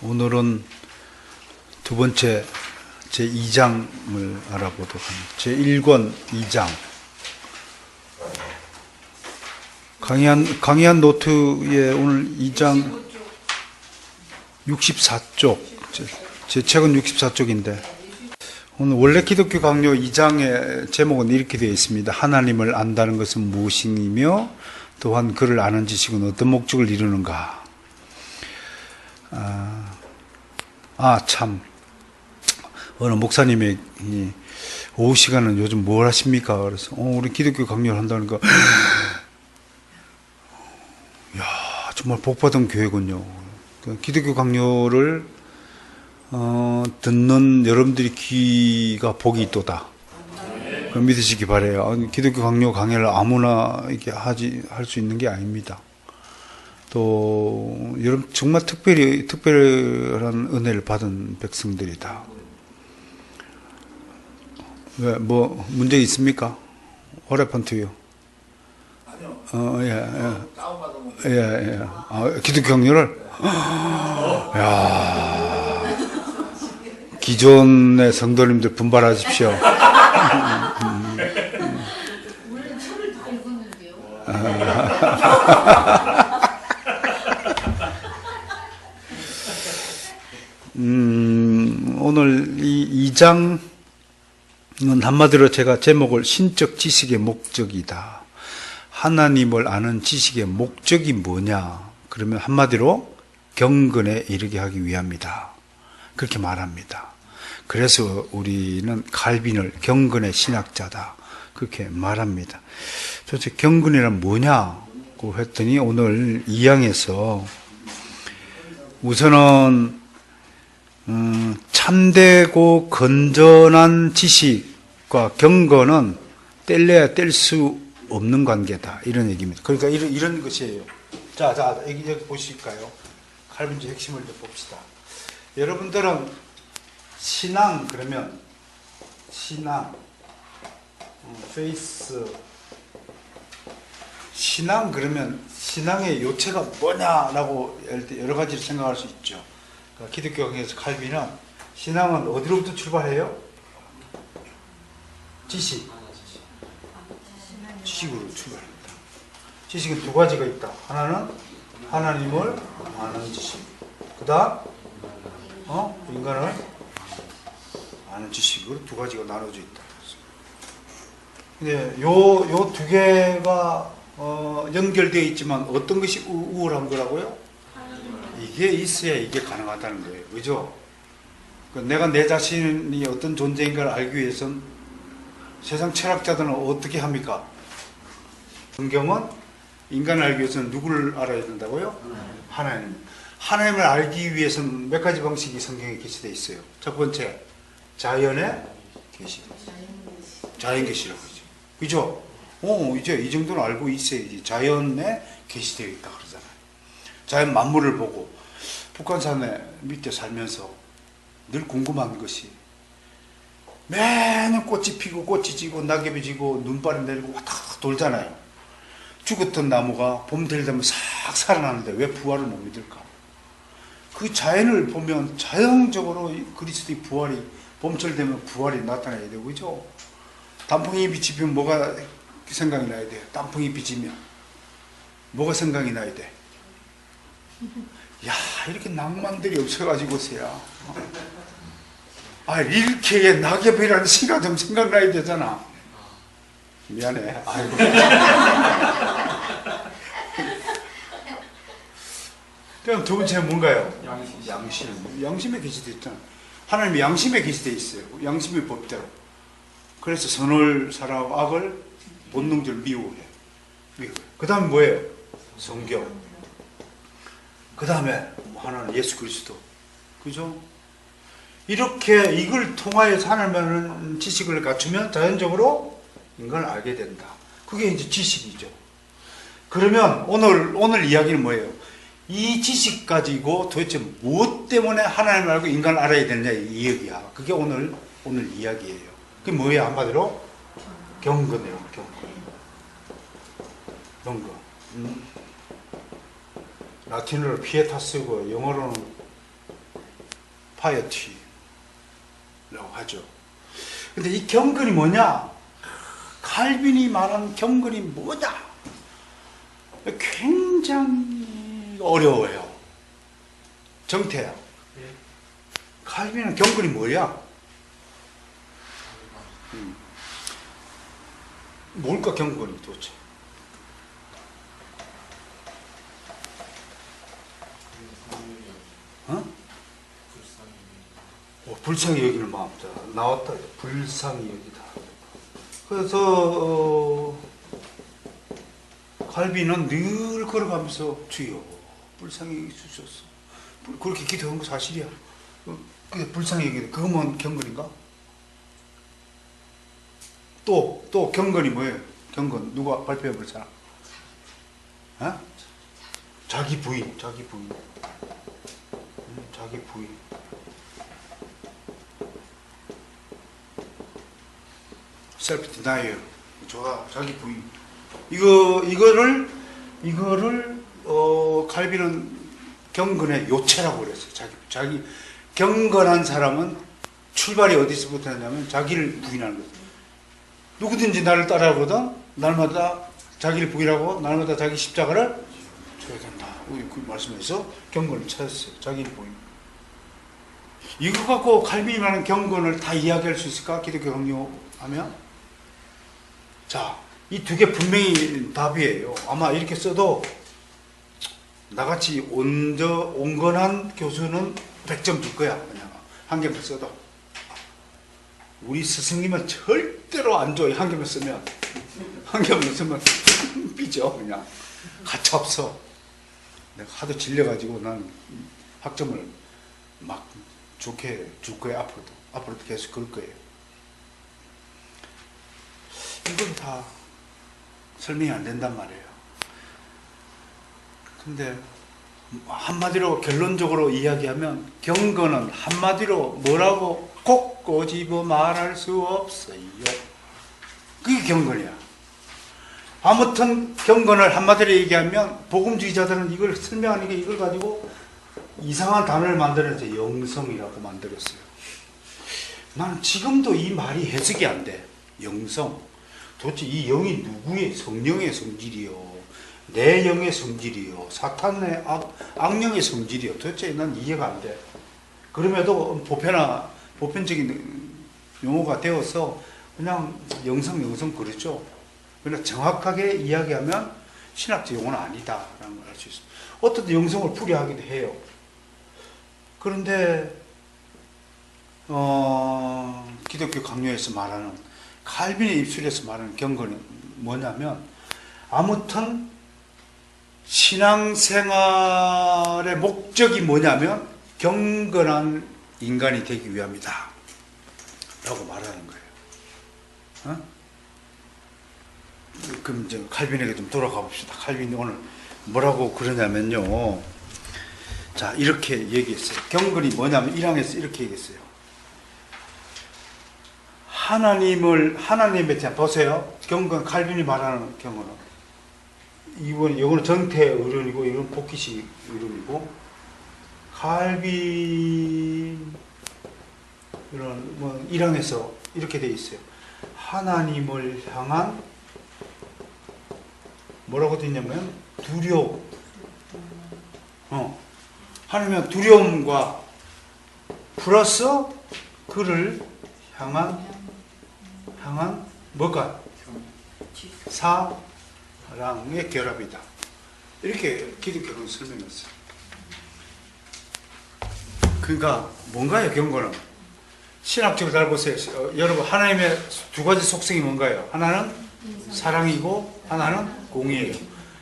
오늘은 두 번째 제2장을 알아보도록 합니다. 제1권 2장. 강의한 노트에 오늘 2장 64쪽, 제 책은 64쪽인데, 오늘 원래 기독교 강요 2장의 제목은 이렇게 되어 있습니다. 하나님을 안다는 것은 무엇이며, 또한 그를 아는 지식은 어떤 목적을 이루는가. 참. 어느 목사님이 오후 시간은 요즘 뭘 하십니까? 그래서 우리 기독교 강요를 한다니까 야, 정말 복받은 교회군요. 기독교 강요를 듣는 여러분들이 귀가 복이 있도다. 믿으시기 바래요. 기독교 강요 강의를 아무나 이렇게 할 수 있는 게 아닙니다. 또 여러분 정말 특별한 은혜를 받은 백성들이다. 왜, 뭐 문제 있습니까? 오래펀트요. 아니요. 예. 기독교 강요를. 야, 기존의 성도님들 분발하십시오. 원래 책을 다 읽었는데요. 오늘 이 2장은 한마디로 제가 제목을 신적 지식의 목적이다. 하나님을 아는 지식의 목적이 뭐냐? 그러면 한마디로 경건에 이르게 하기 위함이다. 그렇게 말합니다. 그래서 우리는 칼빈을 경건의 신학자다. 그렇게 말합니다. 도대체 경건이란 뭐냐고 했더니 오늘 2장에서 우선은 참되고 건전한 지식과 경건은 뗄래야 뗄 수 없는 관계다. 이런 얘기입니다. 그러니까 이런 것이에요. 자, 여기 보실까요? 칼빈주의 핵심을 좀 봅시다. 여러분들은 신앙 그러면 페이스 신앙 그러면 신앙의 요체가 뭐냐라고 여러 가지를 생각할 수 있죠. 그러니까 기독교 강의에서 칼빈은 신앙은 어디로부터 출발해요? 지식으로 출발합니다. 지식은 두 가지가 있다. 하나는 하나님을 아는 지식. 그 다음 인간을 아는 지식으로 두 가지가 나눠져 있다. 근데 요 두 개가 연결되어 있지만 어떤 것이 우월한 거라고요? 이게 있어야 이게 가능하다는 거예요. 그죠? 내가 내 자신이 어떤 존재인가를 알기 위해서는 세상 철학자들은 어떻게 합니까? 성경은 인간을 알기 위해서는 누구를 알아야 된다고요? 하나님. 하나님을 알기 위해서는 몇 가지 방식이 성경에 게시되어 있어요. 첫 번째, 자연의 계시. 자연 계시라고 그러죠. 그죠? 이제 이 정도는 알고 있어야지. 자연에 게시되어 있다 그러잖아요. 자연 만물을 보고 북한산에 밑에 살면서 늘 궁금한 것이 매년 꽃이 피고 꽃이 지고 낙엽이 지고 눈발이 내리고 왔다 갔다 돌잖아요. 죽었던 나무가 봄될 되면 싹 살아나는데 왜 부활을 못 믿을까? 그 자연을 보면 자연적으로 그리스도의 부활이 봄철 되면 부활이 나타나야 되고 그죠? 단풍이 비치면 뭐가 생각이 나야 돼요? 단풍이 비치면 뭐가 생각이 나야 돼? 야, 이렇게 낭만들이 없어가지고서야. 이렇게 낙엽이라는 시가 좀 생각나야 되잖아. 미안해. 아이고. 그럼 두 번째는 뭔가요? 양심에 게시되어 있잖아. 하나님이 양심에 게시되어 있어요. 양심의 법대로. 그래서 선을 사랑하고 악을 본능적으로 미워해. 그 다음에 뭐예요? 성경. 그 다음에 하나는 예수 그리스도. 그죠? 이렇게 이걸 통하여서 하나님의 지식을 갖추면 자연적으로 인간을 알게 된다. 그게 이제 지식이죠. 그러면 오늘 이야기는 뭐예요? 이 지식 가지고 도대체 무엇 때문에 하나님을 알고 인간을 알아야 되느냐 이 얘기야. 그게 오늘 이야기예요. 그게 뭐예요? 한마디로 경건이에요. 경건. 라틴어로 피에타스고 영어로는 파이어티라고 하죠. 근데 이 경건이 뭐냐? 칼빈이 말한 경건이 뭐냐? 굉장히 어려워요. 정태야. 칼빈은 경건이 뭐야? 뭘까 경건이 도대체? 어? 불쌍히 여기는 마음자 나왔다. 불쌍히 여기다. 그래서 칼빈은 늘 걸어가면서 주여 불쌍히 여기주소서 그렇게 기도한 거 사실이야. 그게 불쌍히 여기다. 그거만 경건인가? 또 경건이 뭐예요? 경건 누가 발표해 볼 사람? 어? 자기 부인. 자기 부인. 셀프 디나이어. 좋아. 자기 부인. 이거를 칼빈은 경건의 요체라고 그랬어요. 자기 경건한 사람은 출발이 어디서부터 하냐면 자기를 부인하는 거죠. 누구든지 나를 따라오거든 날마다 자기를 부인하고 날마다 자기 십자가를 져야 된다. 우리 그 말씀에서 경건을 찾았어요. 자기를 부인. 이거 갖고 칼빈이 말하는 경건을 다 이야기할 수 있을까? 기독교 강요하면? 자, 이 두 개 분명히 답이에요. 아마 이렇게 써도 나같이 온건한 교수는 100점 줄 거야. 그냥 한 개만 써도. 우리 스승님은 절대로 안 줘. 한 개만 쓰면. 한 개만 쓰면 삐져. 그냥. 가차 없어. 내가 하도 질려가지고 난 학점을 막 좋게 줄 거예요. 앞으로도 계속 그럴 거예요. 이건 다 설명이 안 된단 말이에요. 근데 한마디로 결론적으로 이야기하면 경건은 한마디로 뭐라고 꼭 꼬집어 말할 수 없어요. 그게 경건이야. 아무튼 경건을 한마디로 얘기하면 복음주의자들은 이걸 설명하니까 이걸 가지고 이상한 단어를 만들어서 영성이라고 만들었어요. 나는 지금도 이 말이 해석이 안 돼. 영성. 도대체 이 영이 누구의 성령의 성질이요? 내 영의 성질이요? 사탄의 악령의 성질이요? 도대체 난 이해가 안 돼. 그럼에도 보편적인 용어가 되어서 그냥 영성 그러죠. 그러나 정확하게 이야기하면 신학적 용어는 아니다라는 걸 알 수 있습니다. 어떤 영성을 풀이하기도 해요. 그런데 기독교 강요에서 말하는 칼빈의 입술에서 말하는 경건은 뭐냐면 아무튼 신앙생활의 목적이 뭐냐면 경건한 인간이 되기 위함이다 라고 말하는 거예요. 그럼 이제 칼빈에게 좀 돌아가 봅시다. 칼빈이 오늘 뭐라고 그러냐면요. 자, 이렇게 얘기했어요. 경건이 뭐냐면 1항에서 이렇게 얘기했어요. 하나님에 대한, 보세요. 경건, 칼빈이 말하는 경건은. 이거는 정태 의론이고, 이건 복희식 의론이고, 칼빈, 이런, 1항에서 이렇게 되어 있어요. 하나님을 향한, 뭐라고 되어 있냐면, 두려움. 하나님의 두려움과 플러스 그를 향한 뭐가? 사랑의 결합이다. 이렇게 기독교는 설명했어요. 그러니까 뭔가요, 경건은? 신학적으로 잘 보세요. 여러분, 하나님의 두 가지 속성이 뭔가요? 하나는 사랑이고 하나는 공의예요.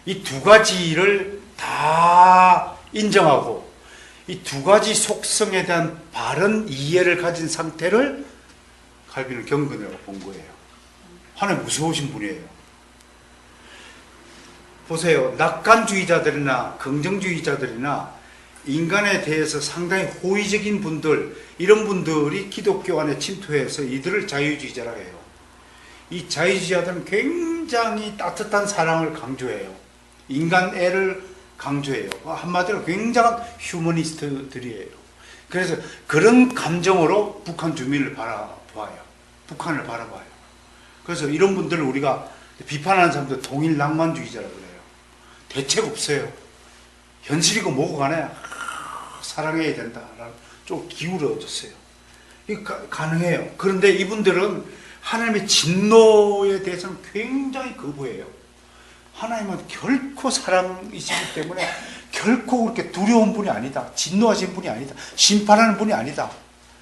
이 두 가지를 다 인정하고 이 두 가지 속성에 대한 바른 이해를 가진 상태를 칼빈은 경건이라고 본 거예요. 하나님 무서우신 분이에요. 보세요. 낙관주의자들이나 긍정주의자들이나 인간에 대해서 상당히 호의적인 분들, 이런 분들이 기독교 안에 침투해서 이들을 자유주의자라고 해요. 이 자유주의자들은 굉장히 따뜻한 사랑을 강조해요. 인간 애를 강조해요. 한마디로 굉장한 휴머니스트들이에요. 그래서 그런 감정으로 북한 주민을 바라봐요. 북한을 바라봐요. 그래서 이런 분들을 우리가 비판하는 사람들 통일 낭만주의자라고 그래요. 대책 없어요. 현실이고 뭐고 간에 사랑해야 된다라는 좀 기울어졌어요. 이게 가능해요. 그런데 이분들은 하나님의 진노에 대해서는 굉장히 거부해요. 하나님은 결코 사랑이시기 때문에 결코 그렇게 두려운 분이 아니다. 진노하신 분이 아니다. 심판하는 분이 아니다.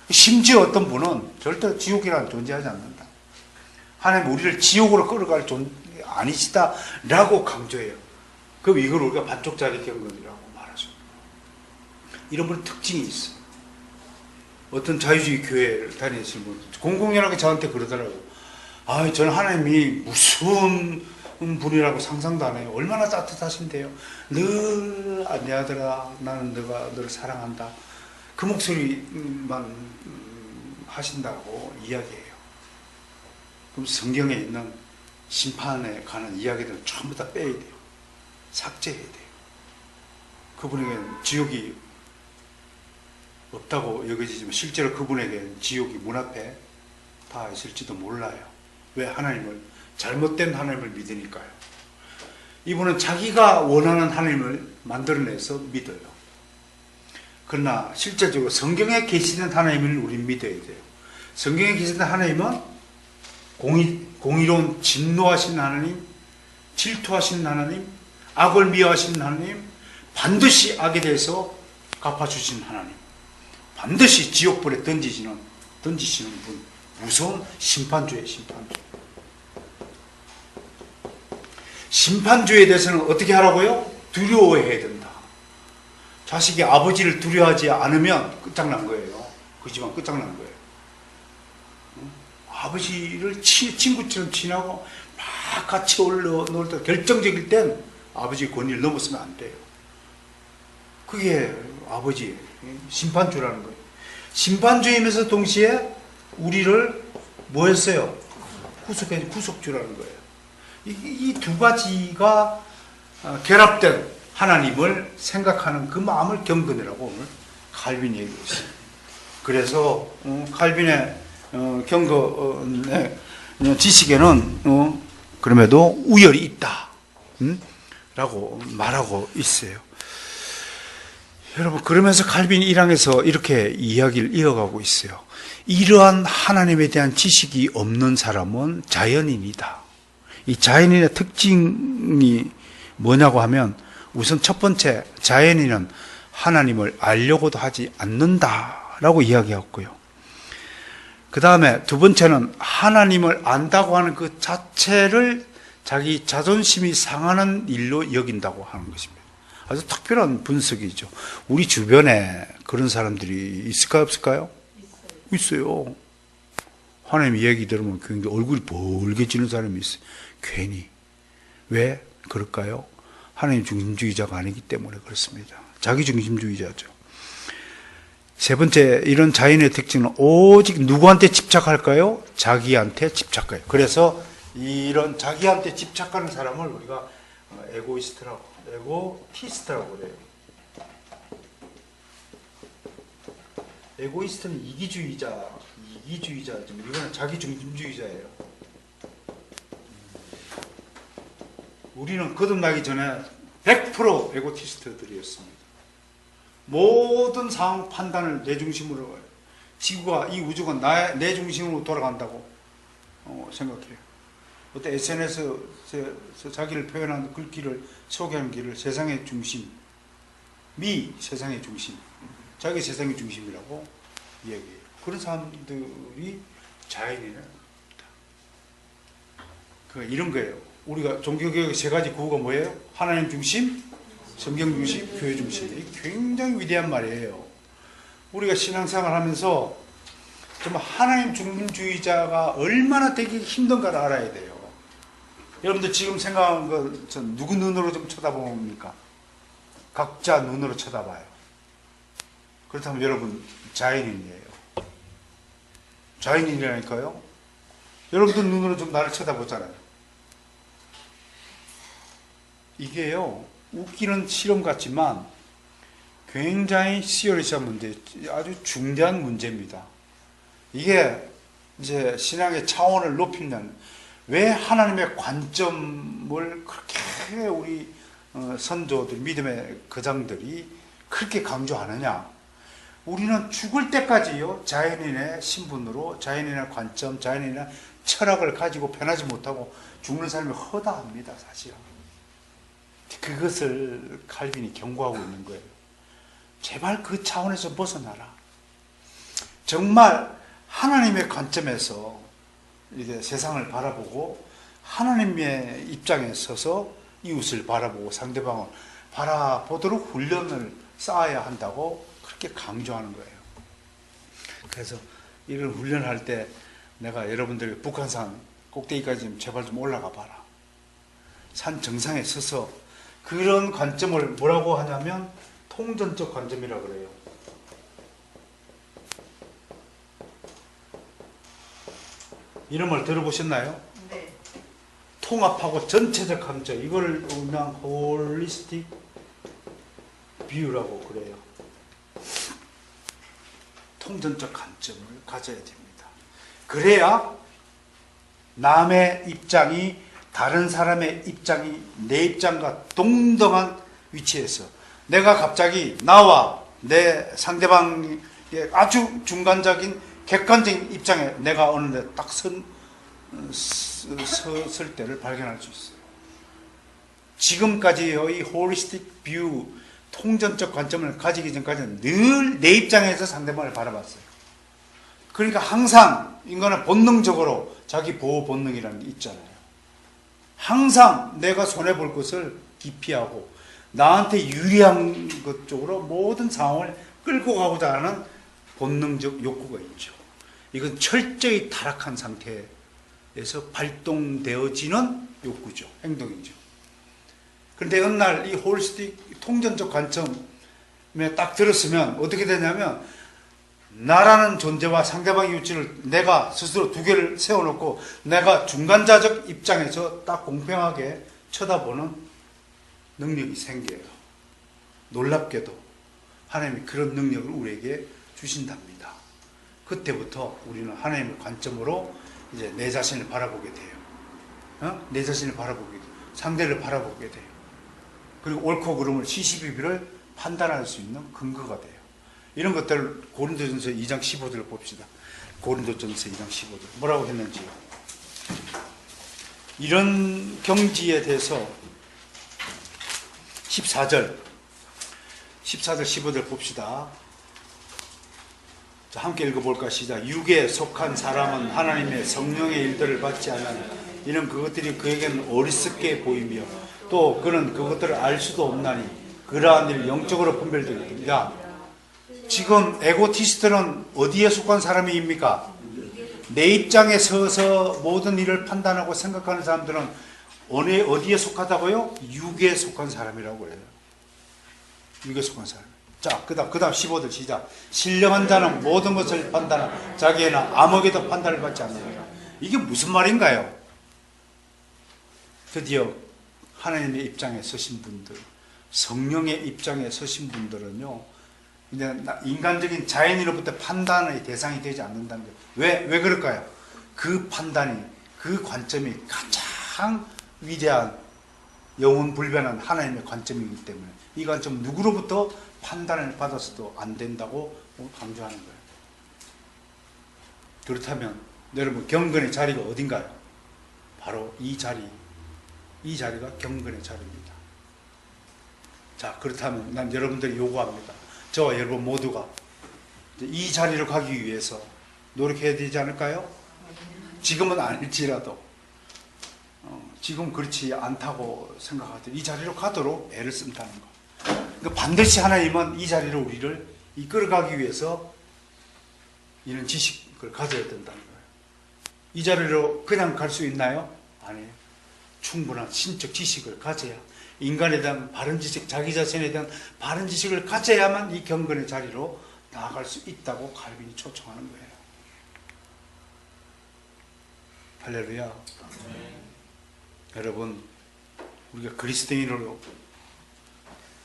심지어 어떤 분은 절대 지옥이라는 존재하지 않는다. 하나님 우리를 지옥으로 끌어갈 존재 아니시다라고 강조해요. 그럼 이걸 우리가 반쪽짜리 경건이라고 말하죠. 이런 분은 특징이 있어요. 어떤 자유주의 교회를 다니시는 분 공공연하게 저한테 그러더라고요. 아, 저는 하나님이 무슨 분이라고 상상도 안 해요. 얼마나 따뜻하신데요. 늘 내 아들아 나는 너가 너를 사랑한다. 그 목소리만 하신다고 이야기해요. 그럼 성경에 있는 심판에 관한 이야기들은 전부 다 빼야 돼요. 삭제해야 돼요. 그분에게는 지옥이 없다고 여겨지지만 실제로 그분에게는 지옥이 문 앞에 다 있을지도 몰라요. 왜? 하나님을 잘못된 하나님을 믿으니까요. 이분은 자기가 원하는 하나님을 만들어내서 믿어요. 그러나 실제적으로 성경에 계시는 하나님을 우리는 믿어야 돼요. 성경에 계시는 하나님은 공의로운 진노하신 하나님, 질투하신 하나님, 악을 미워하신 하나님, 반드시 악에 대해서 갚아주신 하나님, 반드시 지옥불에 던지시는 분, 무서운 심판주의. 심판주의에 대해서는 어떻게 하라고요? 두려워해야 된다. 자식이 아버지를 두려워하지 않으면 끝장난 거예요. 그 집안 끝장난 거예요. 아버지를 친구처럼 친하고 막 같이 놀 때 결정적일 땐 아버지 권위를 넘어서면 안 돼요. 그게 아버지 심판주라는 거예요. 심판주이면서 동시에 우리를 뭐 했어요? 구속주라는 거예요. 이 두 가지가 결합된 하나님을 생각하는 그 마음을 경건이라고 오늘 칼빈이 얘기하고 있습니다. 그래서 칼빈의 경건의 지식에는 그럼에도 우열이 있다 라고 말하고 있어요. 여러분, 그러면서 칼빈 1항에서 이렇게 이야기를 이어가고 있어요. 이러한 하나님에 대한 지식이 없는 사람은 자연인이다. 이 자연인의 특징이 뭐냐고 하면 우선 첫 번째, 자연인은 하나님을 알려고도 하지 않는다라고 이야기했고요. 그 다음에 두 번째는 하나님을 안다고 하는 그 자체를 자기 자존심이 상하는 일로 여긴다고 하는 것입니다. 아주 특별한 분석이죠. 우리 주변에 그런 사람들이 있을까요, 없을까요? 있어요. 하나님 이야기 들으면 굉장히 얼굴이 벌개지는 사람이 있어요. 괜히. 왜 그럴까요? 하나님 중심주의자가 아니기 때문에 그렇습니다. 자기 중심주의자죠. 세 번째, 이런 자연의 특징은 오직 누구한테 집착할까요? 자기한테 집착해요. 그래서 이런 자기한테 집착하는 사람을 우리가 에고티스트라고 그래요. 에고이스트는 이기주의자죠. 이거는 자기 중심주의자예요. 우리는 거듭나기 전에 100% 에고티스트들이었습니다. 모든 상황 판단을 내 중심으로 해요. 지구가, 이 우주가 내 중심으로 돌아간다고 생각해요. 어떤 SNS에서 자기를 표현하는 글귀를 소개하는 길을 세상의 중심, 세상의 중심, 자기 세상의 중심이라고 이야기해요. 그런 사람들이 자연인입니다. 이런 거예요. 우리가 종교개혁의 세 가지 구호가 뭐예요? 하나님 중심, 성경 중심, 교회 중심. 굉장히 위대한 말이에요. 우리가 신앙생활 하면서 정말 하나님 중심주의자가 얼마나 되기 힘든가를 알아야 돼요. 여러분들 지금 생각한 거 누구 눈으로 좀 쳐다봅니까? 각자 눈으로 쳐다봐요. 그렇다면 여러분 자연인이에요. 자연인이라니까요. 여러분들 눈으로 좀 나를 쳐다보잖아요. 이게요, 웃기는 실험 같지만 굉장히 시리어스한 문제, 아주 중대한 문제입니다. 이게 이제 신앙의 차원을 높이면 왜 하나님의 관점을 그렇게 우리 선조들, 믿음의 거장들이 그렇게 강조하느냐? 우리는 죽을 때까지요, 자연인의 신분으로, 자연인의 관점, 자연인의 철학을 가지고 변하지 못하고 죽는 삶이 허다합니다, 사실은. 그것을 칼빈이 경고하고 있는 거예요. 제발 그 차원에서 벗어나라. 정말 하나님의 관점에서 이게 세상을 바라보고 하나님의 입장에 서서 이웃을 바라보고 상대방을 바라보도록 훈련을 쌓아야 한다고 그렇게 강조하는 거예요. 그래서 이런 훈련할 때 내가 여러분들에게 북한산 꼭대기까지 좀 제발 좀 올라가 봐라. 산 정상에 서서 그런 관점을 뭐라고 하냐면 통전적 관점이라고 그래요. 이런 말 들어보셨나요? 네. 통합하고 전체적 관점, 이걸 그냥 홀리스틱 뷰라고 그래요. 통전적 관점을 가져야 됩니다. 그래야 남의 입장이 다른 사람의 입장이 내 입장과 동등한 위치에서 내가 갑자기 나와 내 상대방의 아주 중간적인 객관적인 입장에 내가 어느 데 딱 섰을 때를 발견할 수 있어요. 지금까지의 이 홀리스틱 뷰, 통전적 관점을 가지기 전까지는 늘 내 입장에서 상대방을 바라봤어요. 그러니까 항상 인간은 본능적으로 자기 보호 본능이라는 게 있잖아요. 항상 내가 손해볼 것을 기피하고 나한테 유리한 것 쪽으로 모든 상황을 끌고 가고자 하는 본능적 욕구가 있죠. 이건 철저히 타락한 상태에서 발동되어지는 욕구죠. 행동이죠. 그런데 어느 날 이 홀리스틱 통전적 관점에 딱 들었으면 어떻게 되냐면 나라는 존재와 상대방의 위치를 내가 스스로 두 개를 세워놓고 내가 중간자적 입장에서 딱 공평하게 쳐다보는 능력이 생겨요. 놀랍게도 하나님이 그런 능력을 우리에게 주신답니다. 그때부터 우리는 하나님의 관점으로 이제 내 자신을 바라보게 돼요. 내 자신을 바라보게 돼요. 상대를 바라보게 돼요. 그리고 옳고 그름을 시시비비를 판단할 수 있는 근거가 돼요. 이런 것들을 고린도전서 2장 15절을 봅시다. 고린도전서 2장 15절 뭐라고 했는지요. 이런 경지에 대해서 14절 15절 봅시다. 자, 함께 읽어볼까 시작. 육에 속한 사람은 하나님의 성령의 일들을 받지 않으나 이는 그것들이 그에게는 어리석게 보이며 또 그는 그것들을 알 수도 없나니 그러한 일 영적으로 분별되거든요. 지금 에고티스트는 어디에 속한 사람입니까? 내 입장에 서서 모든 일을 판단하고 생각하는 사람들은 어디에 속하다고요? 육에 속한 사람이라고 해요. 육에 속한 사람. 자, 그 다음 15절 시작. 신령한 자는 모든 것을 판단하고 자기에는 아무에게도 판단을 받지 않느니라. 이게 무슨 말인가요? 드디어 하나님의 입장에 서신 분들, 성령의 입장에 서신 분들은요, 인간적인 자연으로부터 판단의 대상이 되지 않는다는 거예요. 왜 그럴까요? 그 판단이, 그 관점이 가장 위대한 영원 불변한 하나님의 관점이기 때문에 이 관점 누구로부터 판단을 받아서도 안 된다고 강조하는 거예요. 그렇다면 여러분 경건의 자리가 어딘가요? 바로 이 자리가 경건의 자리입니다. 자, 그렇다면 난 여러분들이 요구합니다. 저와 여러분 모두가 이 자리로 가기 위해서 노력해야 되지 않을까요? 지금은 아닐지라도 지금 그렇지 않다고 생각하되 이 자리로 가도록 애를 쓴다는 것. 그러니까 반드시 하나님은 이 자리로 우리를 이끌어가기 위해서 이런 지식을 가져야 된다는 거예요. 이 자리로 그냥 갈 수 있나요? 아니에요. 충분한 신적 지식을 가져야, 인간에 대한 바른 지식, 자기 자신에 대한 바른 지식을 가져야만 이 경건의 자리로 나아갈 수 있다고 칼빈이 초청하는 거예요. 할렐루야. 여러분, 우리가 그리스도인으로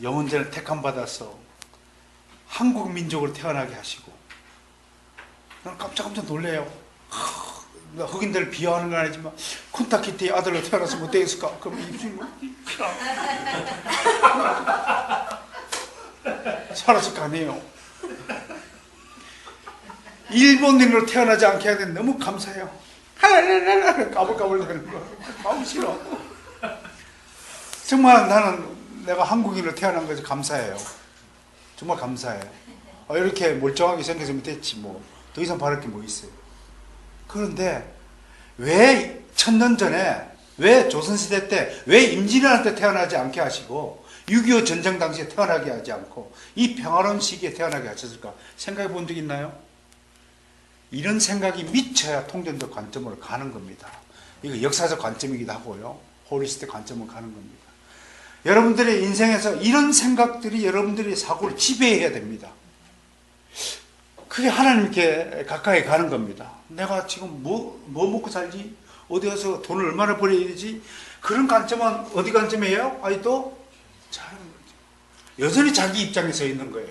영혼전을 택함받아서 한국 민족으로 태어나게 하시고, 나는 깜짝깜짝 놀래요. 흑인들을 비하하는 건 아니지만 쿤타키티 아들로 태어났으면 어땠을까? 그럼 입술이 뭐 살았을 거 아니에요. 일본인으로 태어나지 않게 하는 너무 감사해요. 하라라라라 까불까불 되는 거 너무 싫어. 정말 나는 내가 한국인으로 태어난 것이 감사해요. 정말 감사해요. 이렇게 멀쩡하게 생겼으면 됐지 뭐. 더 이상 바랄 게 뭐 있어요. 그런데 왜 1000년 전에, 왜 조선시대 때, 왜 임진왜란 때 태어나지 않게 하시고 6.25 전쟁 당시에 태어나게 하지 않고 이 평화로운 시기에 태어나게 하셨을까 생각해 본 적 있나요? 이런 생각이 미쳐야 통전적 관점으로 가는 겁니다. 이거 역사적 관점이기도 하고요, 홀리스틱 관점으로 가는 겁니다. 여러분들의 인생에서 이런 생각들이 여러분들의 사고를 지배해야 됩니다. 그게 하나님께 가까이 가는 겁니다. 내가 지금 뭐 먹고 살지? 어디 가서 돈을 얼마나 벌어야 되지? 그런 관점은 어디 관점이에요? 아직도 여전히 자기 입장에 서 있는 거예요.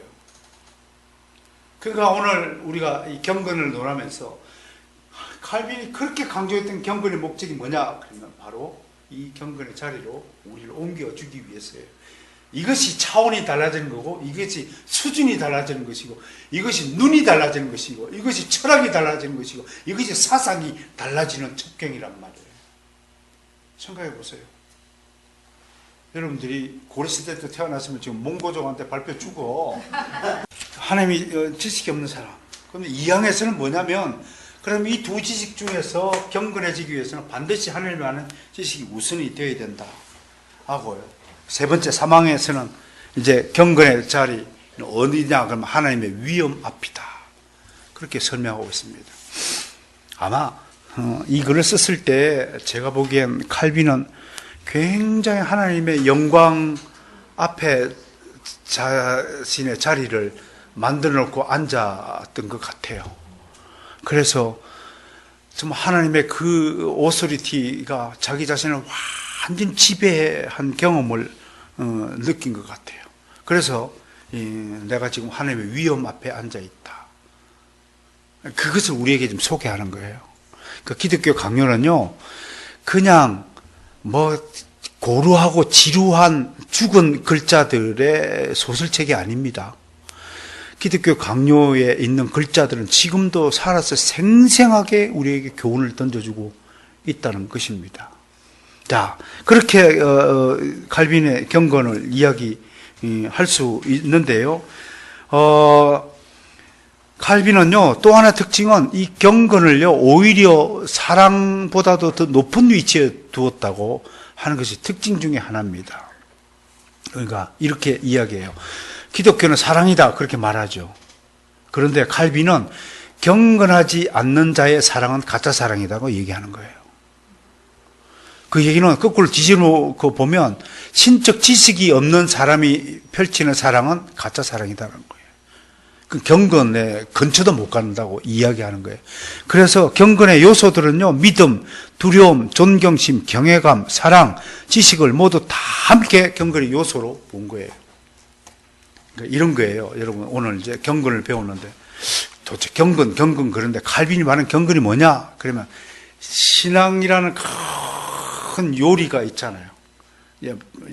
그러니까 오늘 우리가 이 경건을 논하면서 칼빈이 그렇게 강조했던 경건의 목적이 뭐냐? 그러면 바로 이 경건의 자리로 우리를 옮겨주기 위해서예요. 이것이 차원이 달라지는 거고, 이것이 수준이 달라지는 것이고, 이것이 눈이 달라지는 것이고, 이것이 철학이 달라지는 것이고, 이것이 사상이 달라지는 첩경이란 말이에요. 생각해 보세요. 여러분들이 고려시대 때 태어났으면 지금 몽고족한테 밟혀 죽어. 하나님이 지식이 없는 사람. 그런데 이항에서는 뭐냐면, 그럼 이 두 지식 중에서 경건해지기 위해서는 반드시 하나님을 아는 지식이 우선이 되어야 된다 하고요. 세 번째 사망에서는 이제 경건의 자리 어디냐 그러면 하나님의 위엄 앞이다, 그렇게 설명하고 있습니다. 아마 이 글을 썼을 때 제가 보기엔 칼빈은 굉장히 하나님의 영광 앞에 자신의 자리를 만들어 놓고 앉았던 것 같아요. 그래서 정말 하나님의 그 오소리티가 자기 자신을 완전 지배한 경험을 느낀 것 같아요. 그래서 내가 지금 하나님의 위엄 앞에 앉아 있다, 그것을 우리에게 좀 소개하는 거예요. 그 기독교 강요는요, 그냥 뭐 고루하고 지루한 죽은 글자들의 소설책이 아닙니다. 기독교 강요에 있는 글자들은 지금도 살아서 생생하게 우리에게 교훈을 던져주고 있다는 것입니다. 자, 그렇게 칼빈의 경건을 이야기할 수 있는데요. 칼빈은요, 또 하나 특징은 이 경건을요, 오히려 사랑보다도 더 높은 위치에 두었다고 하는 것이 특징 중에 하나입니다. 그러니까 이렇게 이야기해요. 기독교는 사랑이다, 그렇게 말하죠. 그런데 칼빈은 경건하지 않는 자의 사랑은 가짜 사랑이라고 얘기하는 거예요. 그 얘기는 거꾸로 뒤집어 보면 신적 지식이 없는 사람이 펼치는 사랑은 가짜 사랑이라는 거예요. 그 경건에 근처도 못 간다고 이야기하는 거예요. 그래서 경건의 요소들은요, 믿음, 두려움, 존경심, 경외감, 사랑, 지식을 모두 다 함께 경건의 요소로 본 거예요. 그러니까 이런 거예요. 여러분, 오늘 이제 경건을 배우는데 도대체 경건 그런데 칼빈이 말하는 경건이 뭐냐? 그러면 신앙이라는 큰 요리가 있잖아요.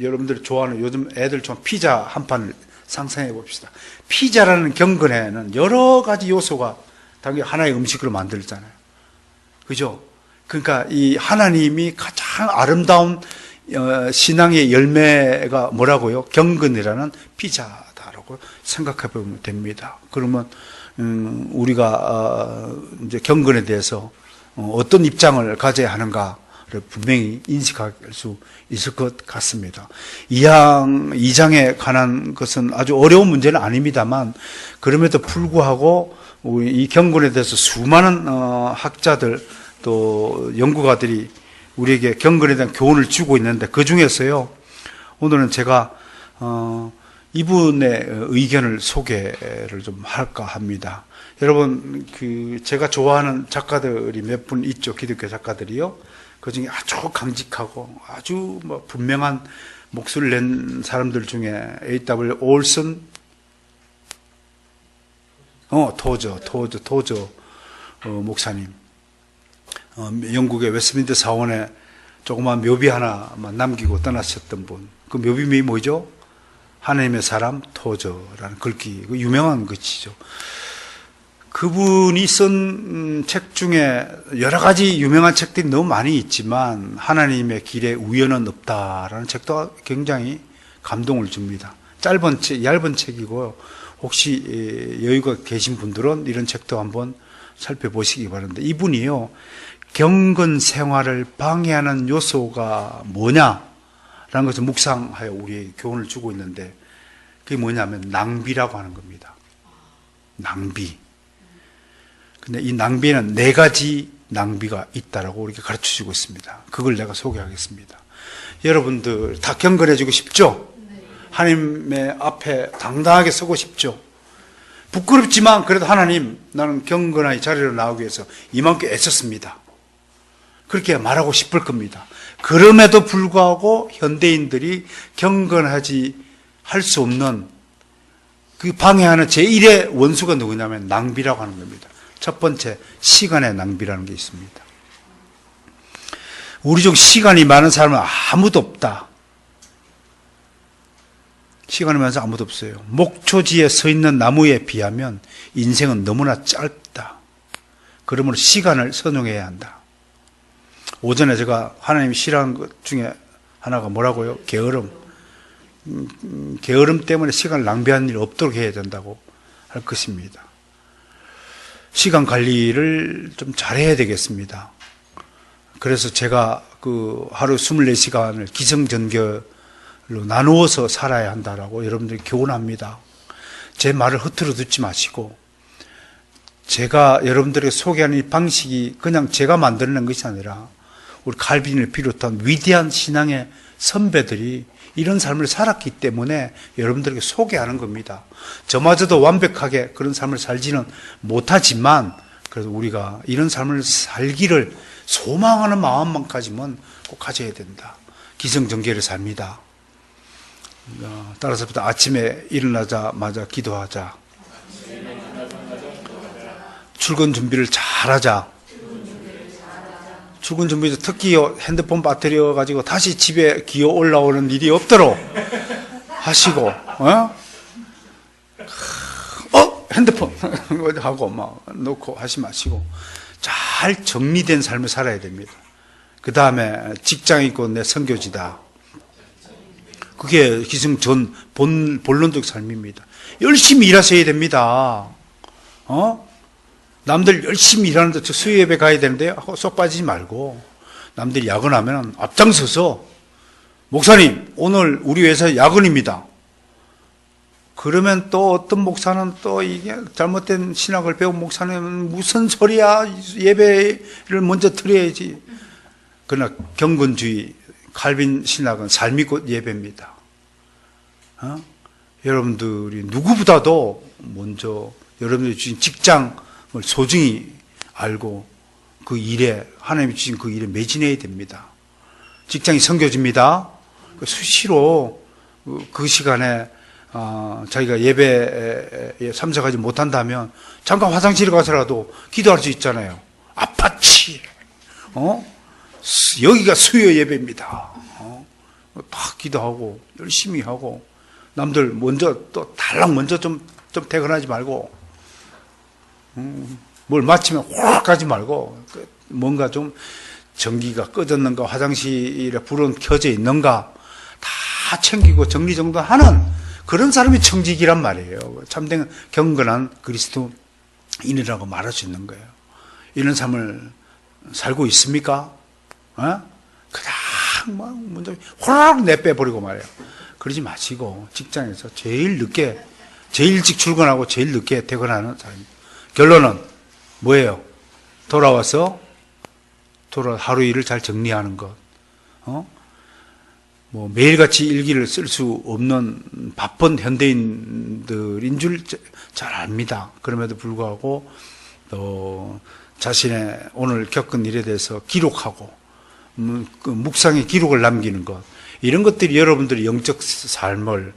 여러분들이 좋아하는, 요즘 애들 좋아하는 피자 한 판을 상상해 봅시다. 피자라는 경건에는 여러 가지 요소가 당연히 하나의 음식으로 만들잖아요. 그죠? 그러니까 이 하나님이 가장 아름다운 신앙의 열매가 뭐라고요? 경건이라는 피자다라고 생각해 보면 됩니다. 그러면 우리가 이제 경건에 대해서 어떤 입장을 가져야 하는가 분명히 인식할 수 있을 것 같습니다. 2장에 관한 것은 아주 어려운 문제는 아닙니다만, 그럼에도 불구하고 이 경건에 대해서 수많은 학자들 또 연구가들이 우리에게 경건에 대한 교훈을 주고 있는데, 그 중에서요, 오늘은 제가 이분의 의견을 소개를 좀 할까 합니다. 여러분, 제가 좋아하는 작가들이 몇 분 있죠. 기독교 작가들이요. 그 중에 아주 강직하고 아주 분명한 목소리를 낸 사람들 중에 A.W. 올슨, 토저 목사님. 영국의 웨스트민스터 사원에 조그만 묘비 하나만 남기고 떠나셨던 분. 그 묘비명이 뭐죠? 하나님의 사람 토저라는 글귀. 그 유명한 글귀죠. 그분이 쓴 책 중에 여러 가지 유명한 책들이 너무 많이 있지만 하나님의 길에 우연은 없다라는 책도 굉장히 감동을 줍니다. 짧은 책, 얇은 책이고요. 혹시 여유가 계신 분들은 이런 책도 한번 살펴보시기 바랍니다. 이분이요, 경건 생활을 방해하는 요소가 뭐냐라는 것을 묵상하여 우리에게 교훈을 주고 있는데, 그게 뭐냐면 낭비라고 하는 겁니다. 낭비. 근데 이 낭비에는 4가지 낭비가 있다라고 우리에게 가르쳐 주고 있습니다. 그걸 내가 소개하겠습니다. 여러분들 다 경건해지고 싶죠? 하나님의 앞에 당당하게 서고 싶죠? 부끄럽지만 그래도 하나님, 나는 경건하게 자리로 나오기 위해서 이만큼 애썼습니다. 그렇게 말하고 싶을 겁니다. 그럼에도 불구하고 현대인들이 경건하지 할 수 없는 그 방해하는 제1의 원수가 누구냐면 낭비라고 하는 겁니다. 첫 번째, 시간의 낭비라는 게 있습니다. 우리 중 시간이 많은 사람은 아무도 없다. 시간이 많아서 아무도 없어요. 목초지에 서 있는 나무에 비하면 인생은 너무나 짧다. 그러므로 시간을 선용해야 한다. 오전에 제가 하나님이 싫어하는 것 중에 하나가 뭐라고요? 게으름. 게으름 때문에 시간을 낭비하는 일 없도록 해야 된다고 할 것입니다. 시간 관리를 좀 잘해야 되겠습니다. 그래서 제가 그 하루 24시간을 기승전결로 나누어서 살아야 한다라고 여러분들이 교훈합니다. 제 말을 흐트러 듣지 마시고, 제가 여러분들에게 소개하는 이 방식이 그냥 제가 만들어낸 것이 아니라 우리 칼빈을 비롯한 위대한 신앙의 선배들이 이런 삶을 살았기 때문에 여러분들에게 소개하는 겁니다. 저마저도 완벽하게 그런 삶을 살지는 못하지만 그래도 우리가 이런 삶을 살기를 소망하는 마음만까지는 꼭 가져야 된다. 기승전결의 삶이다. 따라서 아침에 일어나자마자 기도하자. 출근 준비를 잘하자. 출근 준비 특히 핸드폰 배터리 가지고 다시 집에 기어 올라오는 일이 없도록 하시고, 핸드폰 하고 막 놓고 하지 마시고 잘 정리된 삶을 살아야 됩니다. 그 다음에 직장 있고 내 선교지다. 그게 기승전 본론적 삶입니다. 열심히 일하셔야 됩니다. 남들 열심히 일하는데 저 수요 예배 가야 되는데 쏙 빠지지 말고, 남들이 야근하면 앞장서서 목사님 오늘 우리 회사 야근입니다. 그러면 또 어떤 목사는 또 이게 잘못된 신학을 배운 목사는 무슨 소리야, 예배를 먼저 드려야지. 그러나 경건주의 칼빈 신학은 삶이 곧 예배입니다. 여러분들이 누구보다도 먼저 여러분들이 주신 직장을 소중히 알고 그 일에, 하나님이 주신 그 일에 매진해야 됩니다. 직장이 선교지입니다. 수시로 그 시간에 자기가 예배에 참석하지 못한다면 잠깐 화장실에 가서라도 기도할 수 있잖아요. 아파치, 여기가 수요 예배입니다. 딱 기도하고 열심히 하고, 남들 먼저 또 달랑 먼저 좀 퇴근하지 말고, 뭘 마치면 확 가지 말고, 뭔가 좀 전기가 꺼졌는가, 화장실에 불은 켜져 있는가 다 챙기고 정리정돈하는 그런 사람이 청직이란 말이에요. 참된 경건한 그리스도인이라고 말할 수 있는 거예요. 이런 삶을 살고 있습니까? 그냥 막 먼저 확 내빼버리고 말이에요. 그러지 마시고 직장에서 제일 늦게, 제일 일찍 출근하고 제일 늦게 퇴근하는 사람입니다. 결론은 뭐예요? 돌아와서 하루 일을 잘 정리하는 것. 뭐 매일같이 일기를 쓸 수 없는 바쁜 현대인들인 줄 잘 압니다. 그럼에도 불구하고 또 자신의 오늘 겪은 일에 대해서 기록하고 그 묵상의 기록을 남기는 것, 이런 것들이 여러분들의 영적 삶을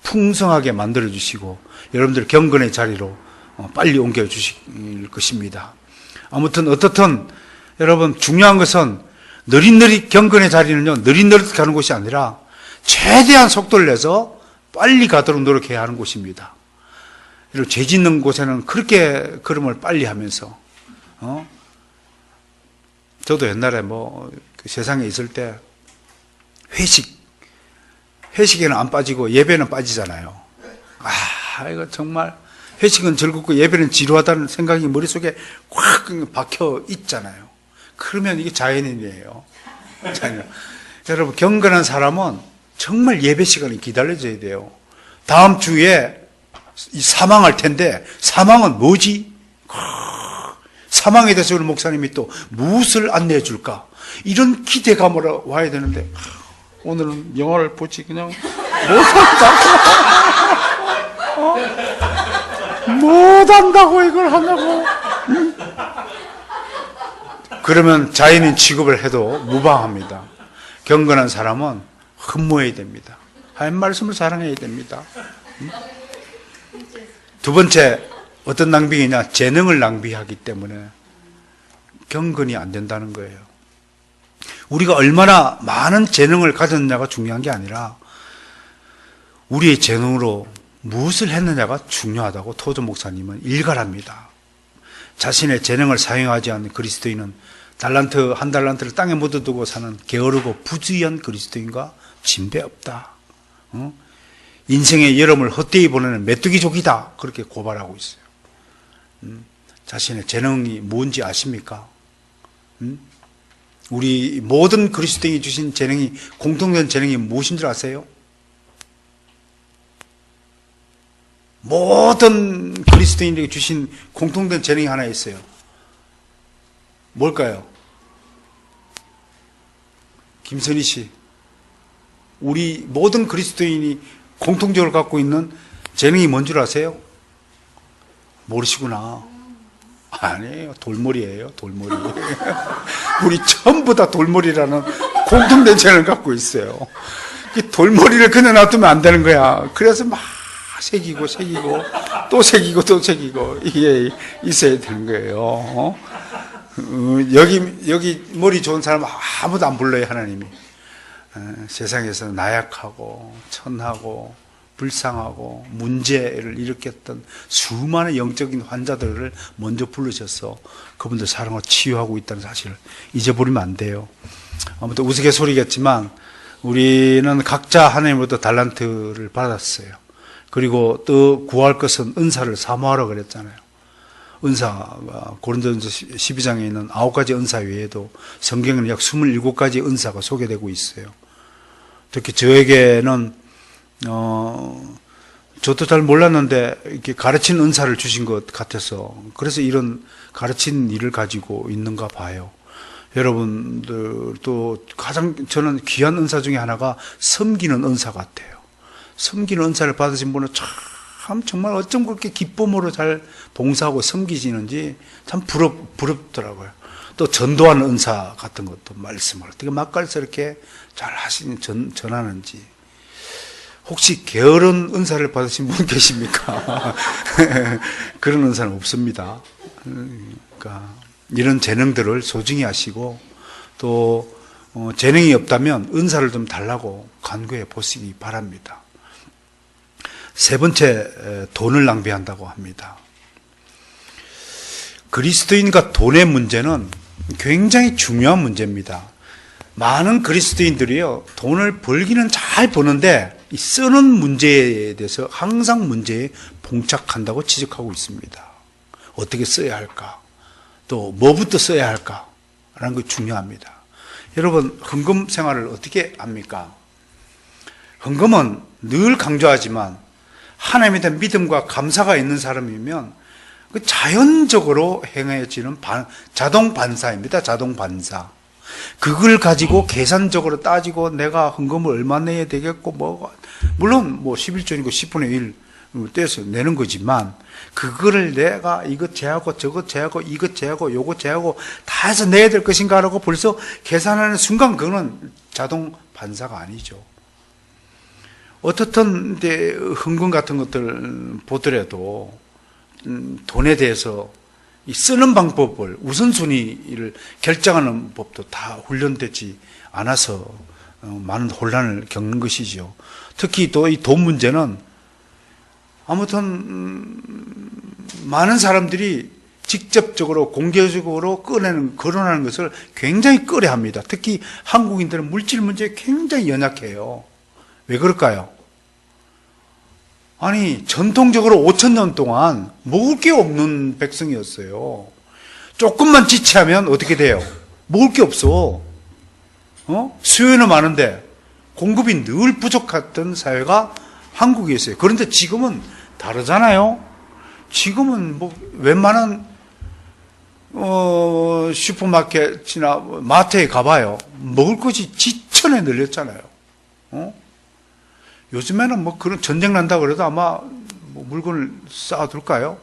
풍성하게 만들어 주시고 여러분들 경건의 자리로 빨리 옮겨주실 것입니다. 아무튼 어떻든 여러분 중요한 것은 느릿느릿 경건의 자리는요, 느릿느릿 가는 곳이 아니라 최대한 속도를 내서 빨리 가도록 노력해야 하는 곳입니다. 이런 죄 짓는 곳에는 그렇게 걸음을 빨리 하면서, 저도 옛날에 그 세상에 있을 때 회식에는 안 빠지고 예배는 빠지잖아요. 이거 정말 회식은 즐겁고 예배는 지루하다는 생각이 머릿속에 꽉 박혀 있잖아요. 그러면 이게 자연인이에요. 여러분, 경건한 사람은 정말 예배 시간이 기다려져야 돼요. 다음 주에 사망할 텐데, 사망은 뭐지? 사망에 대해서 우리 목사님이 또 무엇을 안내해 줄까? 이런 기대감으로 와야 되는데, 오늘은 영화를 보지, 그냥 못한다고 이걸 하냐고. 그러면 자연인 취급을 해도 무방합니다. 경건한 사람은 흠모해야 됩니다. 하나님 말씀을 사랑해야 됩니다. 두 번째, 어떤 낭비이냐? 재능을 낭비하기 때문에 경건이 안 된다는 거예요. 우리가 얼마나 많은 재능을 가졌느냐가 중요한 게 아니라 우리의 재능으로 무엇을 했느냐가 중요하다고 토조 목사님은 일갈합니다. 자신의 재능을 사용하지 않는 그리스도인은 한 달란트를 땅에 묻어두고 사는 게으르고 부주의한 그리스도인과 진배 없다. 인생의 여름을 헛되이 보내는 메뚜기족이다. 그렇게 고발하고 있어요. 자신의 재능이 뭔지 아십니까? 우리 모든 그리스도인이 주신 재능이, 공통된 재능이 무엇인 줄 아세요? 모든 그리스도인에게 주신 공통된 재능이 하나 있어요. 뭘까요? 김선희 씨, 우리 모든 그리스도인이 공통적으로 갖고 있는 재능이 뭔 줄 아세요? 모르시구나. 아니에요. 돌머리예요. 돌머리. 우리 전부 다 돌머리라는 공통된 재능을 갖고 있어요. 돌머리를 그냥 놔두면 안 되는 거야. 그래서 막 새기고 또 새기고 또 새기고 이게 있어야 되는 거예요. 여기 머리 좋은 사람 아무도 안 불러요. 하나님이. 세상에서 나약하고 천하고 불쌍하고 문제를 일으켰던 수많은 영적인 환자들을 먼저 부르셔서 그분들 사랑으로 치유하고 있다는 사실을 잊어버리면 안 돼요. 아무튼 우스갯소리겠지만 우리는 각자 하나님으로부터 달란트를 받았어요. 그리고 또 구할 것은 은사를 사모하라 그랬잖아요. 은사가 고린도전서 12장에 있는 9가지 은사 외에도 성경에는 약 27가지 은사가 소개되고 있어요. 특히 저에게는 저도 잘 몰랐는데 이렇게 가르치는 은사를 주신 것 같아서, 그래서 이런 가르치는 일을 가지고 있는가 봐요. 여러분들도 가장 저는 귀한 은사 중에 하나가 섬기는 은사 같아요. 섬기는 은사를 받으신 분은 참 정말 어쩜 그렇게 기쁨으로 잘 봉사하고 섬기시는지 참 부럽더라고요. 또 전도하는 은사 같은 것도 말씀을 어떻게 맛깔스럽게 잘 전하는지. 혹시 게으른 은사를 받으신 분 계십니까? 그런 은사는 없습니다. 그러니까 이런 재능들을 소중히 하시고, 또 재능이 없다면 은사를 좀 달라고 간구해 보시기 바랍니다. 세 번째, 돈을 낭비한다고 합니다. 그리스도인과 돈의 문제는 굉장히 중요한 문제입니다. 많은 그리스도인들이요, 돈을 벌기는 잘 버는데 이 쓰는 문제에 대해서 항상 문제에 봉착한다고 지적하고 있습니다. 어떻게 써야 할까? 또 뭐부터 써야 할까? 라는 게 중요합니다. 여러분, 헌금 생활을 어떻게 합니까? 헌금은 늘 강조하지만 하나님에 대한 믿음과 감사가 있는 사람이면 그 자연적으로 행해지는 자동 반사입니다. 자동 반사. 그걸 가지고 계산적으로 따지고 내가 헌금을 얼마 내야 되겠고, 물론 11조니까 10분의 1 떼서 내는 거지만, 그거를 내가 이것 제하고 저것 제하고 이것 제하고 요것 제하고 다 해서 내야 될 것인가 라고 벌써 계산하는 순간 그거는 자동 반사가 아니죠. 어떻든 헌금 같은 것들 보더라도 돈에 대해서 이 쓰는 방법을 우선순위를 결정하는 법도 다 훈련되지 않아서 많은 혼란을 겪는 것이죠. 특히 또 이 돈 문제는 아무튼 많은 사람들이 직접적으로 공개적으로 거론하는 것을 굉장히 꺼려합니다. 특히 한국인들은 물질 문제에 굉장히 연약해요. 왜 그럴까요? 아니 전통적으로 5,000년 동안 먹을 게 없는 백성이었어요. 조금만 지체하면 어떻게 돼요? 먹을 게 없어. 수요는 많은데 공급이 늘 부족했던 사회가 한국이었어요. 그런데 지금은 다르잖아요. 지금은 뭐 웬만한 슈퍼마켓이나 마트에 가봐요. 먹을 것이 지천에 늘렸잖아요. 요즘에는 뭐 그런 전쟁 난다 그래도 아마 뭐 물건을 쌓아둘까요?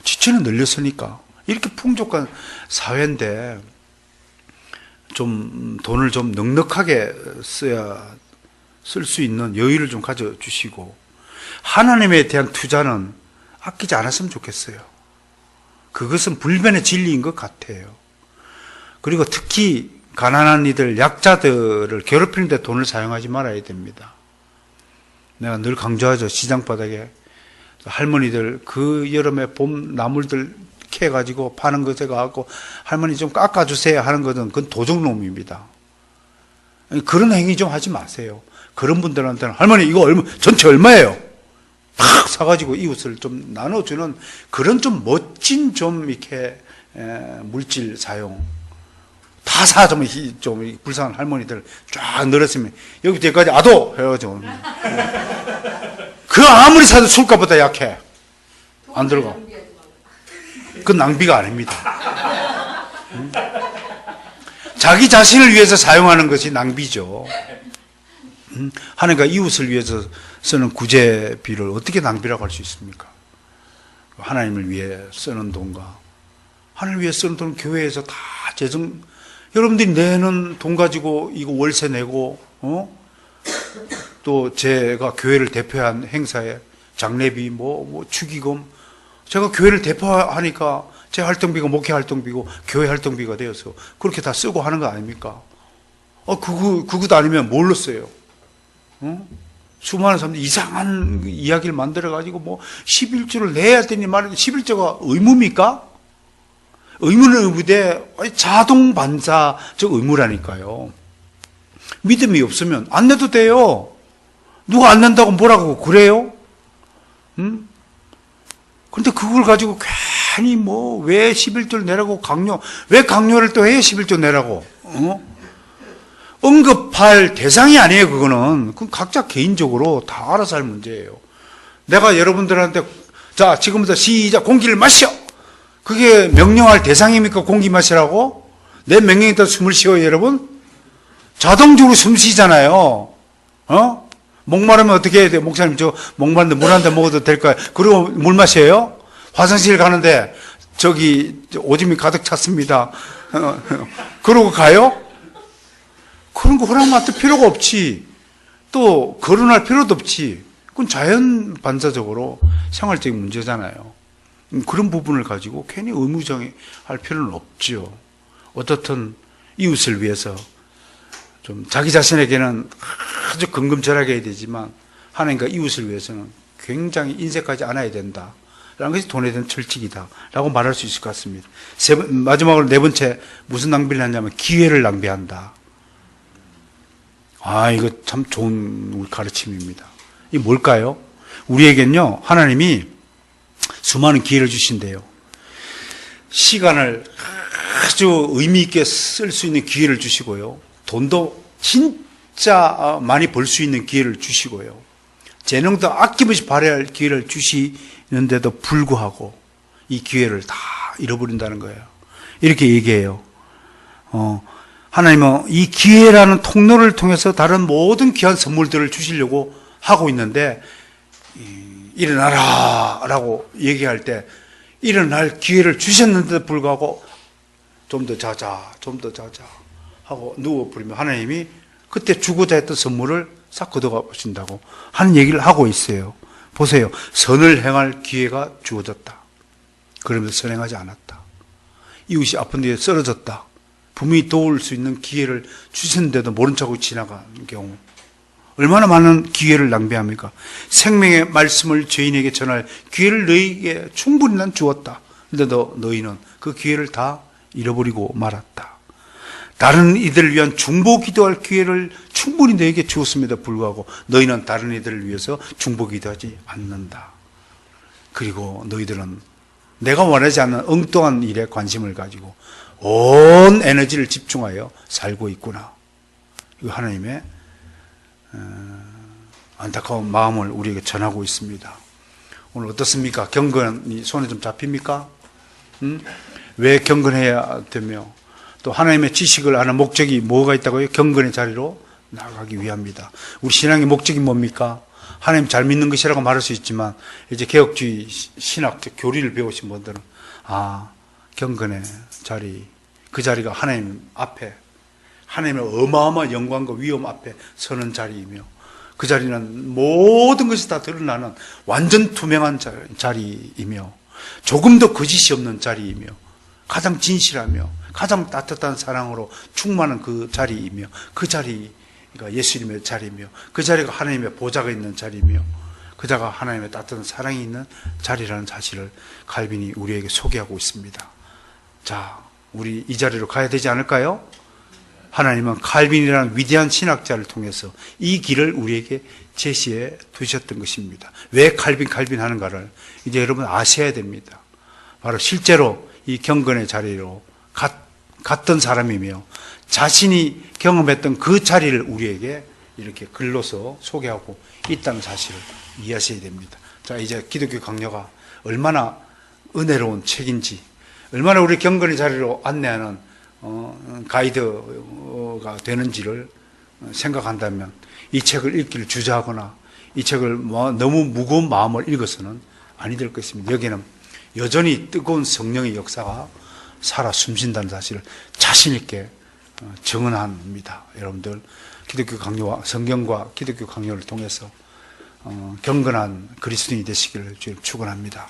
지천에 늘렸으니까. 이렇게 풍족한 사회인데 좀 돈을 좀 넉넉하게 쓸 수 있는 여유를 좀 가져주시고 하나님에 대한 투자는 아끼지 않았으면 좋겠어요. 그것은 불변의 진리인 것 같아요. 그리고 특히 가난한 이들, 약자들을 괴롭히는 데 돈을 사용하지 말아야 됩니다. 내가 늘 강조하죠. 시장바닥에 할머니들 그 여름에 봄 나물들 캐가지고 파는 것에 가고 할머니 좀 깎아주세요 하는 것은 그건 도적놈입니다. 그런 행위 좀 하지 마세요. 그런 분들한테는 할머니 이거 전체 얼마예요? 팍 사가지고 이웃을 좀 나눠주는 그런 좀 멋진 좀 이렇게 물질 사용. 다 사, 좀 불쌍한 할머니들 쫙 늘었으면 여기부터 여기까지 아도! 해가지고. 그 아무리 사도 술값보다 약해. 안 들어가. 그건 낭비가 아닙니다. 자기 자신을 위해서 사용하는 것이 낭비죠. 하나님과 이웃을 위해서 쓰는 구제비를 어떻게 낭비라고 할 수 있습니까? 하나님을 위해 쓰는 돈과 하나님을 위해 쓰는 돈은 교회에서 다 여러분들이 내는 돈 가지고 이거 월세 내고 또 제가 교회를 대표한 행사에 장례비 뭐 축의금 제가 교회를 대표하니까 제 활동비가 목회 활동비고 교회 활동비가 되어서 그렇게 다 쓰고 하는 거 아닙니까? 그것도 아니면 뭘로 써요? 수많은 사람들이 이상한 이야기를 만들어가지고 뭐 11조를 내야 되니 말이야. 11조가 의무입니까? 의무는 의무인데 자동 반사적 의무라니까요. 믿음이 없으면 안 내도 돼요. 누가 안 낸다고 뭐라고 그래요? 그런데 그걸 가지고 괜히 뭐 왜 11조를 내라고 왜 강요를 또 해 11조 내라고? 언급할 대상이 아니에요, 그거는. 그건 각자 개인적으로 다 알아서 할 문제예요. 내가 여러분들한테, 자, 지금부터 시작, 공기를 마셔! 그게 명령할 대상입니까, 공기 마시라고? 내 명령에 따라 숨을 쉬어요, 여러분? 자동적으로 숨 쉬잖아요. 목마르면 어떻게 해야 돼요? 목사님, 저 목마른데 물 한 잔 먹어도 될까요? 그리고 물 마셔요? 화장실 가는데, 오줌이 가득 찼습니다. 그러고 가요? 그런 거 허락 맡을 필요가 없지. 또 거론할 필요도 없지. 그건 자연 반사적으로 생활적인 문제잖아요. 그런 부분을 가지고 괜히 의무정할 필요는 없죠. 어떻든 이웃을 위해서 좀 자기 자신에게는 아주 근검절하게 해야 되지만 하나님과 이웃을 위해서는 굉장히 인색하지 않아야 된다. 라는 것이 돈에 대한 철칙이다. 라고 말할 수 있을 것 같습니다. 마지막으로 네 번째 무슨 낭비를 하냐면 기회를 낭비한다. 이거 참 좋은 가르침입니다. 이게 뭘까요? 우리에겐요, 하나님이 수많은 기회를 주신대요. 시간을 아주 의미있게 쓸 수 있는 기회를 주시고요. 돈도 진짜 많이 벌 수 있는 기회를 주시고요. 재능도 아낌없이 발휘할 기회를 주시는데도 불구하고 이 기회를 다 잃어버린다는 거예요. 이렇게 얘기해요. 하나님은 이 기회라는 통로를 통해서 다른 모든 귀한 선물들을 주시려고 하고 있는데 일어나라 라고 얘기할 때 일어날 기회를 주셨는데도 불구하고 좀 더 자자 하고 누워버리면 하나님이 그때 주고자 했던 선물을 싹 걷어가 보신다고 하는 얘기를 하고 있어요. 보세요. 선을 행할 기회가 주어졌다. 그러면서 선행하지 않았다. 이웃이 아픈 뒤에 쓰러졌다. 부모이 도울 수 있는 기회를 주셨는데도 모른 척하고 지나간 경우 얼마나 많은 기회를 낭비합니까? 생명의 말씀을 죄인에게 전할 기회를 너희에게 충분히 난 주었다. 그런데도 너희는 그 기회를 다 잃어버리고 말았다. 다른 이들을 위한 중보 기도할 기회를 충분히 너희에게 주었음에도 불구하고 너희는 다른 이들을 위해서 중보 기도하지 않는다. 그리고 너희들은 내가 원하지 않는 엉뚱한 일에 관심을 가지고 온 에너지를 집중하여 살고 있구나. 이거 하나님의 안타까운 마음을 우리에게 전하고 있습니다. 오늘 어떻습니까? 경건이 손에 좀 잡힙니까? 왜 경건해야 되며 또 하나님의 지식을 아는 목적이 뭐가 있다고요? 경건의 자리로 나가기 위함이다. 우리 신앙의 목적이 뭡니까? 하나님 잘 믿는 것이라고 말할 수 있지만 이제 개혁주의 신학적 교리를 배우신 분들은 경건의 자리, 그 자리가 하나님 앞에 하나님의 어마어마한 영광과 위엄 앞에 서는 자리이며 그 자리는 모든 것이 다 드러나는 완전 투명한 자리이며 조금도 거짓이 없는 자리이며 가장 진실하며 가장 따뜻한 사랑으로 충만한 그 자리이며 그 자리가 예수님의 자리이며 그 자리가 하나님의 보좌가 있는 자리이며 그 자가 하나님의 따뜻한 사랑이 있는 자리라는 사실을 칼빈이 우리에게 소개하고 있습니다. 자, 우리 이 자리로 가야 되지 않을까요? 하나님은 칼빈이라는 위대한 신학자를 통해서 이 길을 우리에게 제시해 두셨던 것입니다. 왜 칼빈 하는가를 이제 여러분 아셔야 됩니다. 바로 실제로 이 경건의 자리로 갔던 사람이며 자신이 경험했던 그 자리를 우리에게 이렇게 글로서 소개하고 있다는 사실을 이해하셔야 됩니다. 자, 이제 기독교 강요가 얼마나 은혜로운 책인지, 얼마나 우리 경건의 자리로 안내하는 가이드가 되는지를 생각한다면 이 책을 읽기를 주저하거나 이 책을 너무 무거운 마음을 읽어서는 아니 될 것입니다. 여기는 여전히 뜨거운 성령의 역사가 살아 숨쉰다는 사실을 자신 있게 증언합니다. 여러분들 기독교 강요와 성경과 기독교 강요를 통해서 경건한 그리스도인이 되시기를 주님 축원합니다.